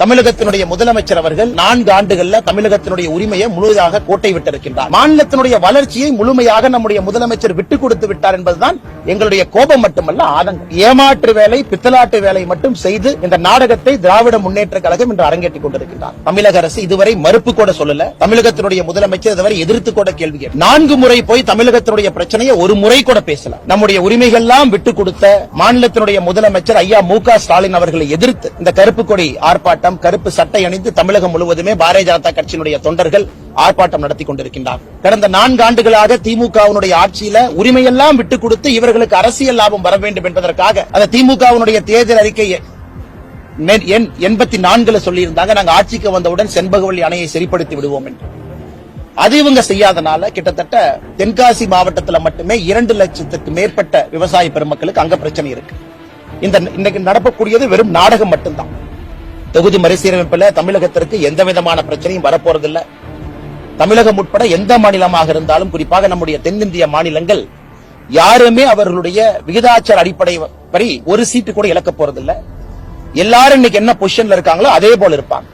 தமிழகத்தினுடைய முதலமைச்சர் அவர்கள் 4 ஆண்டுகள்ல தமிழகத்தினுடைய உரிமையை முழுமையாக கோட்டை விட்டிருக்கின்றார். மாநிலத்தினுடைய வளர்ச்சியை முழுமையாக நம்முடைய முதலமைச்சர் விட்டுக் கொடுத்து விட்டார் என்பதுதான் எங்களுடைய கோபம் மட்டுமல்ல ஆதங்கம். ஏமாற்று வேலை, பித்தலாட்டு வேலை மட்டும் செய்து இந்த நாடகத்தை திராவிட முன்னேற்ற கழகம் இன்று அரங்கேற்றிக் கொண்டிருக்கின்றார். தமிழக அரசு இதுவரை மறுப்பு கூட சொல்லல. தமிழகத்தினுடைய முதலமைச்சர் இதுவரை எதிர்த்து கூட கேள்வி கேட்டார். 4 முறை போய் தமிழகத்தினுடைய பிரச்சனையை ஒரு முறை கூட பேசல. நம்முடைய உரிமைகள் எல்லாம் விட்டுக் கொடுத்த மாநிலத்தினுடைய முதலமைச்சர் ஐயா மு.க. ஸ்டாலின் அவர்களை எதிர்த்து இந்த கருப்பு கொடி ஆர்ப்பாட்டம், கருப்பு சட்டை அணிந்து தமிழகம் முழுவதுமே பாரதிய ஜனதா கட்சியினுடைய தொண்டர்கள் ஆர்ப்பாட்டம் நடத்தி கொண்டிருக்கின்றார். கடந்த 4 ஆண்டுகளாக திமுகவினுடைய ஆட்சியில உரிமையெல்லாம் விட்டுக் கொடுத்து இவர்களுக்கு அரசியல் லாபம் வர வேண்டும் என்பதற்காக அந்த திமுகவினுடைய தேர்தல் அறிக்கை 84 சொல்லியிருந்தாங்க, நாங்க ஆட்சிக்கு வந்தவுடன் செண்பகவல்லி அணையை சரிப்படுத்தி விடுவோம் என்று. அது இவங்க செய்யாதனால கிட்டத்தட்ட தென்காசி மாவட்டத்தில் மட்டுமே 2 லட்சத்துக்கு மேற்பட்ட விவசாய பெருமக்களுக்கு அங்க பிரச்சனை இருக்கு. இன்னைக்கு நடக்கக்கூடியது வெறும் நாடகம் மட்டும்தான். தொகுதி மறுசீரமைப்பில் தமிழகத்திற்கு எந்த விதமான பிரச்சனையும் வரப்போறதில்லை. தமிழகம் உட்பட எந்த மாநிலமாக இருந்தாலும், குறிப்பாக நம்முடைய தென்னிந்திய மாநிலங்கள் யாருமே அவர்களுடைய விகிதாச்சார அடிப்படை படி ஒரு சீட்டு கூட இழக்க போறதில்லை. எல்லாரும் இன்னைக்கு என்ன பொசிஷன்ல இருக்காங்களோ அதே போல இருப்பாங்க.